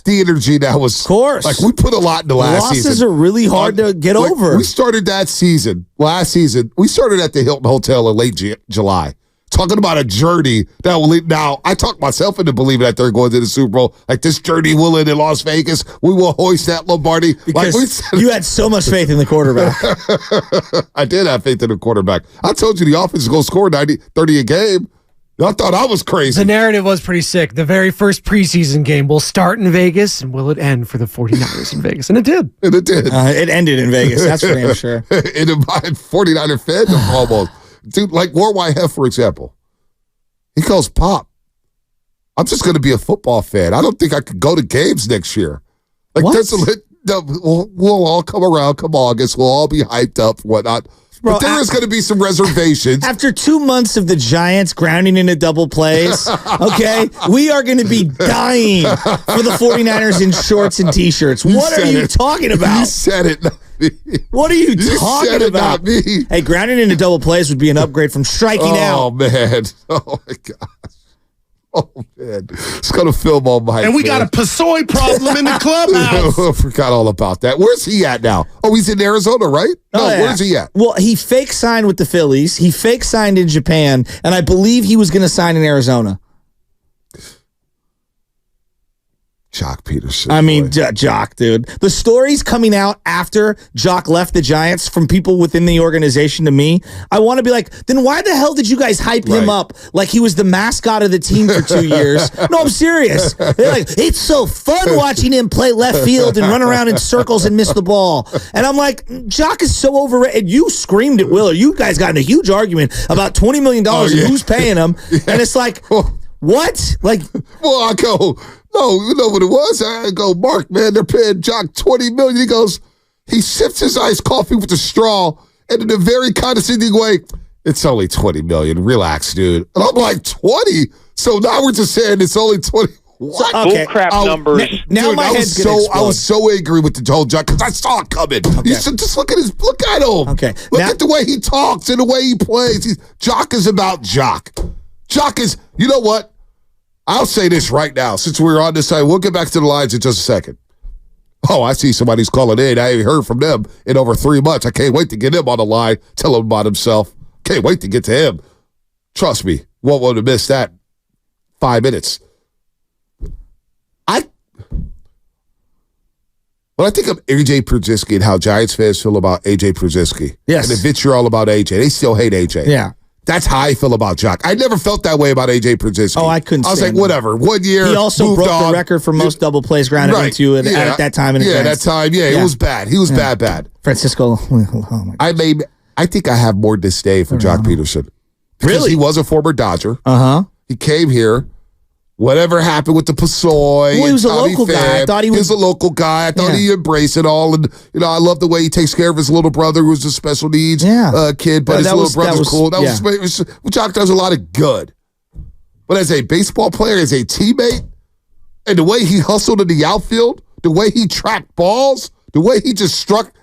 the energy that was. Of course. Like, we put a lot in the last season. Losses are really hard to get over. We started that season, last season, we started at the Hilton Hotel in late July. Talking about a journey that will lead. Now, I talked myself into believing that they're going to the Super Bowl. Like, this journey will end in Las Vegas. We will hoist that Lombardi. Because you had so much faith in the quarterback. I did have faith in the quarterback. I told you the offense is going to score 30 a game. I thought I was crazy. The narrative was pretty sick. The very first preseason game will start in Vegas, and will it end for the 49ers in Vegas? And it did. And it did. It ended in Vegas. That's for damn sure. And my 49er fan, almost. Dude, like War Whitehead, for example. He goes, Pop, I'm just going to be a football fan. I don't think I could go to games next year. Like, we'll all come around come August. We'll all be hyped up, whatnot. Bro, but there is going to be some reservations. After 2 months of the Giants grounding into double plays, okay, we are going to be dying for the 49ers in shorts and T-shirts. What are you talking about? You said it. What are you talking about? Not me. Hey, grounding into double plays would be an upgrade from striking out. Oh, man. Oh, my gosh. Oh, man. It's going to film all my And we got a Pasoy problem in the clubhouse. I forgot all about that. Where's he at now? Oh, he's in Arizona, right? No, where's he at? Well, he fake signed with the Phillies. He fake signed in Japan, and I believe he was going to sign in Arizona. Jock Peterson. I mean, Jock, dude. The stories coming out after Jock left the Giants from people within the organization to me, I want to be like, then why the hell did you guys hype him up like he was the mascot of the team for 2 years? No, I'm serious. They're like, it's so fun watching him play left field and run around in circles and miss the ball. And I'm like, Jock is so overrated. You screamed at Willer. You guys got in a huge argument about $20 million and who's paying him. And it's like, what? Like, well, I go, no, you know what it was? I go, Mark, man, they're paying Jock $20 million. He goes, he sips his iced coffee with a straw, and in a very condescending way, it's only $20 million. Relax, dude. And I'm like, 20? So now we're just saying it's only 20. What? Okay. Bull crap numbers. Now my head's gonna explode. I was so angry with the whole Jock because I saw it coming. Okay. You should just look at him. Okay. Look at the way he talks and the way he plays. Jock is about Jock. Jock is, you know what? I'll say this right now, since we're on this side. We'll get back to the lines in just a second. Oh, I see somebody's calling in. I ain't heard from them in over 3 months. I can't wait to get him on the line, tell him about himself. Can't wait to get to him. Trust me, won't want to miss that 5 minutes. When I think of A.J. Przybylski and how Giants fans feel about A.J. Przybylski, yes, and the vitriol about A.J., they still hate A.J. Yeah. That's how I feel about Jock. I never felt that way about A.J. Przybylski. Oh, I couldn't. I was like, whatever. 1 year. He also broke the record for most double plays grounded into it at that time. It was bad. He was bad. Francisco. Oh my God. I think I have more disdain for Jock Peterson. Because really? He was a former Dodger. Uh-huh. He came here. Whatever happened with the Pasoy. Well, he was a local guy. I thought he was a local guy. I thought he embraced it all. And, I love the way he takes care of his little brother who's a special needs kid. But his little brother's cool. Jock does a lot of good. But as a baseball player, as a teammate, and the way he hustled in the outfield, the way he tracked balls, the way he just struck,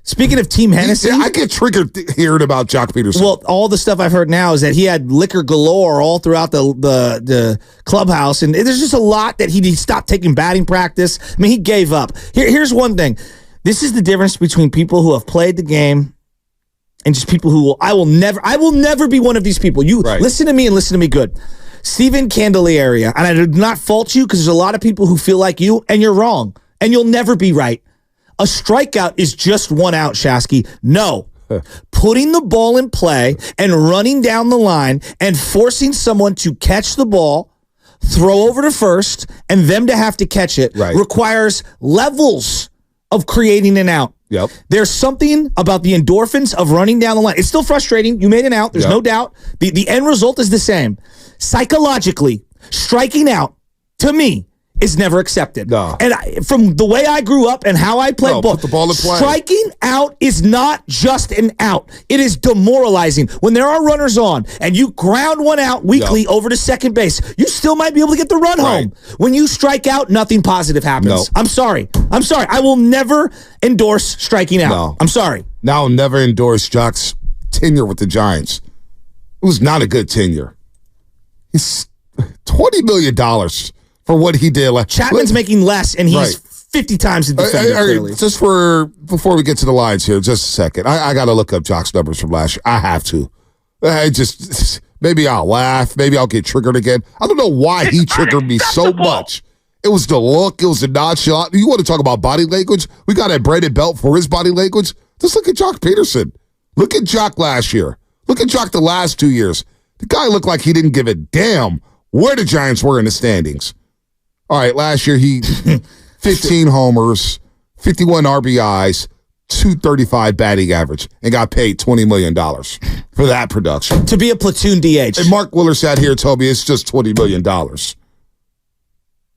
speaking of Team Hennessy, I get triggered hearing about Jock Peterson. Well, all the stuff I've heard now is that he had liquor galore all throughout the clubhouse, and there's just a lot that he stopped taking batting practice. I mean, he gave up. Here's one thing. This is the difference between people who have played the game and just people who I will never be one of these people. You listen to me and listen to me good. Stephen Candelaria, and I do not fault you because there's a lot of people who feel like you, and you're wrong, and you'll never be right. A strikeout is just one out, Shasky. No. Putting the ball in play and running down the line and forcing someone to catch the ball, throw over to first, and them to have to catch it requires levels of creating an out. Yep. There's something about the endorphins of running down the line. It's still frustrating. You made an out. There's no doubt. The end result is the same. Psychologically, striking out, to me, is never accepted. No. And from the way I grew up and how I played ball, put the ball in play. Striking out is not just an out. It is demoralizing. When there are runners on and you ground one out weakly over to second base, you still might be able to get the run home. When you strike out, nothing positive happens. No. I'm sorry. I will never endorse striking out. No. I'm sorry. Now I'll never endorse Jock's tenure with the Giants. It was not a good tenure. It's $20 million for what he did. Chapman's making less, and he's 50 times the defender, clearly. Just before we get to the lines here, just a second. I got to look up Jock's numbers from last year. I have to. Maybe I'll laugh. Maybe I'll get triggered again. I don't know why he triggered me so much. It was the look. It was the nonchalant. You want to talk about body language? We got a Brandon Belt for his body language. Just look at Jock Peterson. Look at Jock last year. Look at Jock the last 2 years. The guy looked like he didn't give a damn where the Giants were in the standings. All right, last year he 15 homers, 51 RBIs, 235 batting average, and got paid $20 million for that production. To be a platoon DH. And Mark Willer sat here and told me it's just $20 million.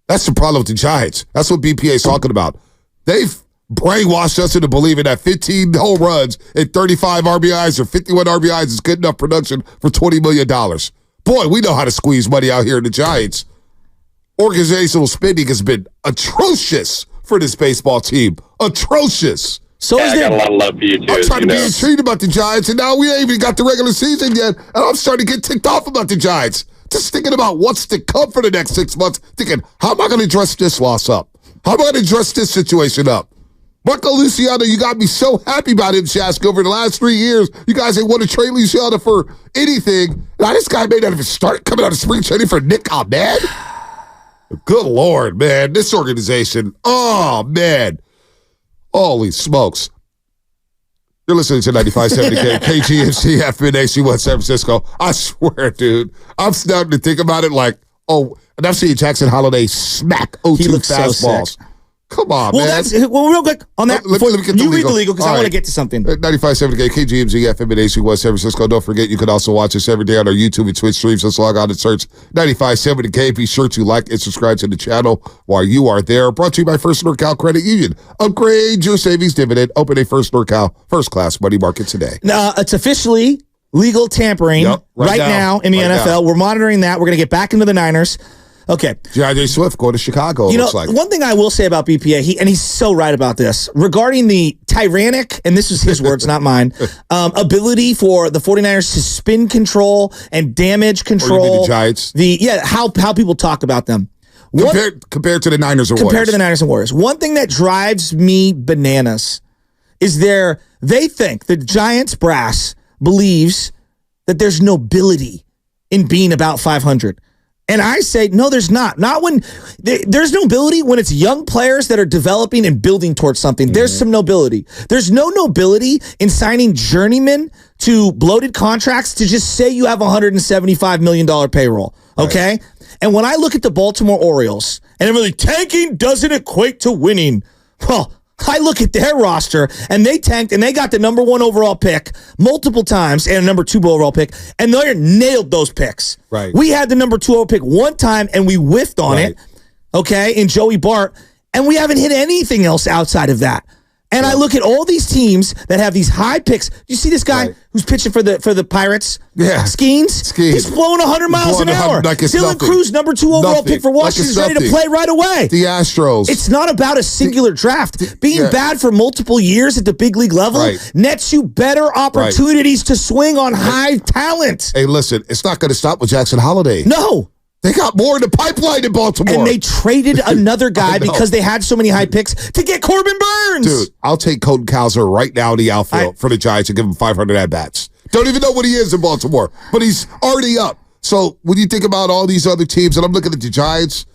That's the problem with the Giants. That's what BPA is talking about. They've brainwashed us into believing that 15 home runs and 35 RBIs or 51 RBIs is good enough production for $20 million. Boy, we know how to squeeze money out here in the Giants. Organizational spending has been atrocious for this baseball team. Atrocious. So I got a lot of love for you, too. I'm trying to be intrigued about the Giants, and now we ain't even got the regular season yet, and I'm starting to get ticked off about the Giants. Just thinking about what's to come for the next 6 months, thinking, how am I going to dress this loss up? How am I going to dress this situation up? Marco Luciano, you got me so happy about him, Shask, over the last 3 years. You guys ain't want to trade Luciano for anything. Now, this guy may not even start coming out of spring training for Nick Ahmed. Good Lord, man. This organization, oh, man. Holy smokes. You're listening to 95.7 KGMC FM AC1 San Francisco. I swear, dude, I'm starting to think about it like, and I'm seeing Jackson Holiday smack 0-2 fastballs. So Come on, man. Real quick on that. Let me get the you read the legal because I want to get to something. 95.7 KGMZ FM and AC1 San Francisco. Don't forget, you can also watch us every day on our YouTube and Twitch streams. Just log on and search 95.7 K. Be sure to like and subscribe to the channel while you are there. Brought to you by First NorCal Credit Union. Upgrade your savings dividend. Open a First NorCal first-class money market today. It's officially legal tampering right now in the NFL. Now. We're monitoring that. We're going to get back into the Niners. Okay. J.J. Swift going to Chicago, looks like. One thing I will say about BPA, he's so right about this, regarding the tyrannic, and this was his words, not mine, ability for the 49ers to spin control and damage control. The Giants. How people talk about them. Compared to the Niners and Warriors. Compared to the Niners and Warriors. One thing that drives me bananas is they think the Giants brass believes that there's nobility in being about 500. And I say, no, there's not. Not when there's nobility when it's young players that are developing and building towards something. There's some nobility. There's no nobility in signing journeymen to bloated contracts to just say you have $175 million payroll. Okay. Right. And when I look at the Baltimore Orioles and I'm really tanking doesn't equate to winning. Well, I look at their roster, and they tanked, and they got the number 1 overall pick multiple times, and a number 2 overall pick, and they nailed those picks. Right. We had the number 2 overall pick one time, and we whiffed on it, okay, in Joey Bart, and we haven't hit anything else outside of that. And I look at all these teams that have these high picks. You see this guy who's pitching for the Pirates? Yeah. Skeens? He's blowing 100 miles an hour. Like Dylan Cruz, number 2 overall pick for Washington, is ready to play right away. The Astros. It's not about a singular draft. Being bad for multiple years at the big league level nets you better opportunities to swing on high talent. Hey, listen, it's not going to stop with Jackson Holiday. No. They got more in the pipeline in Baltimore. And they traded another guy because they had so many high picks to get Corbin Burns. Dude, I'll take Colton Cowser right now in the outfield for the Giants and give him 500 at-bats. Don't even know what he is in Baltimore, but he's already up. So when you think about all these other teams, and I'm looking at the Giants,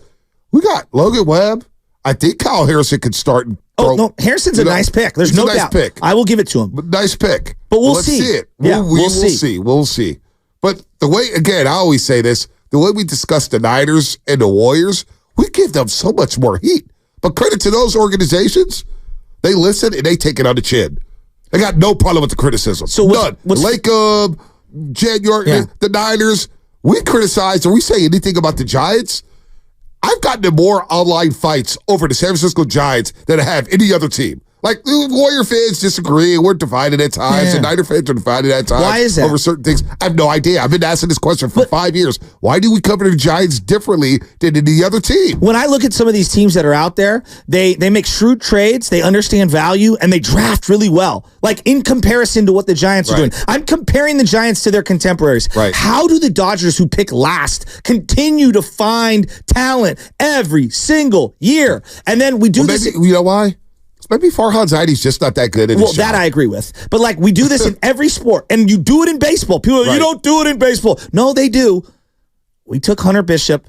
we got Logan Webb. I think Kyle Harrison could start. No, Harrison's a nice pick. There's no doubt. Pick. I will give it to him. But nice pick. But let's see it. We'll see. We'll see. But the way, again, I always say this, the way we discuss the Niners and the Warriors, we give them so much more heat. But credit to those organizations, they listen and they take it on the chin. They got no problem with the criticism. So none. Lacob, Jed York, the Niners, we criticize or we say anything about the Giants. I've gotten in more online fights over the San Francisco Giants than I have any other team. Like, Warrior fans disagree. We're divided at times. Yeah. And Niner fans are divided at times. Why is that? Over certain things. I have no idea. I've been asking this question for 5 years. Why do we cover the Giants differently than the other team? When I look at some of these teams that are out there, they make shrewd trades, they understand value, and they draft really well. Like in comparison to what the Giants are doing. I'm comparing the Giants to their contemporaries. Right. How do the Dodgers, who pick last, continue to find talent every single year? And then we do this. Maybe, you know why? Maybe Farhan Zaidi's just not that good at his job. That I agree with. But like we do this in every sport, and you do it in baseball. People are, you don't do it in baseball. No, they do. We took Hunter Bishop.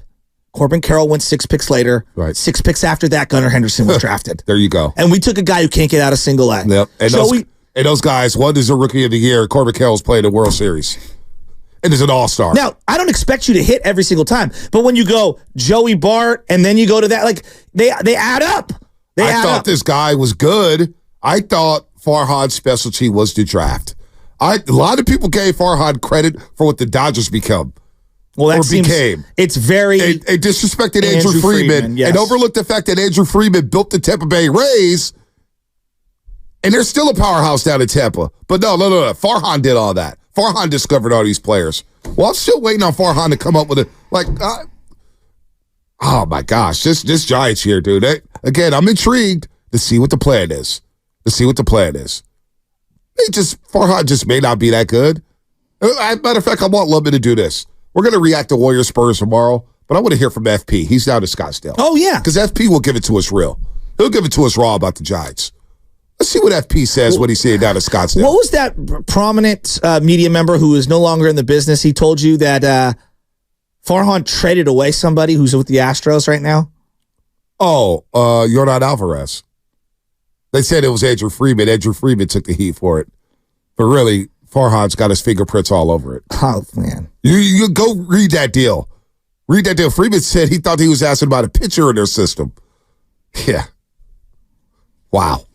Corbin Carroll went 6 picks later. Right. 6 picks after that, Gunnar Henderson was drafted. There you go. And we took a guy who can't get out of single A. Yep. And those guys, one is a rookie of the year. Corbin Carroll's playing the World Series. And is an all-star. Now, I don't expect you to hit every single time, but when you go Joey Bart and then you go to that, like they add up. I thought this guy was good. I thought Farhan's specialty was the draft. A lot of people gave Farhan credit for what the Dodgers become. Well, that became. It's very... They disrespected Andrew Friedman yes. and overlooked the fact that Andrew Friedman built the Tampa Bay Rays, and they're still a powerhouse down in Tampa. But no. Farhan did all that. Farhan discovered all these players. Well, I'm still waiting on Farhan to come up with oh my gosh, this Giants here, dude. Again, I'm intrigued to see what the plan is. Farhan just may not be that good. Matter of fact, I want Lubman to do this. We're going to react to Warriors Spurs tomorrow, but I want to hear from FP. He's down in Scottsdale. Oh, yeah. Because FP will give it to us real. He'll give it to us raw about the Giants. Let's see what FP says when he's seeing down in Scottsdale. What was that prominent media member who is no longer in the business? He told you that Farhan traded away somebody who's with the Astros right now? Oh, Yordan Alvarez. They said it was Andrew Friedman. Andrew Friedman took the heat for it. But really, Farhan's got his fingerprints all over it. Oh, man. You go read that deal. Read that deal. Friedman said he thought he was asking about a pitcher in their system. Yeah. Wow.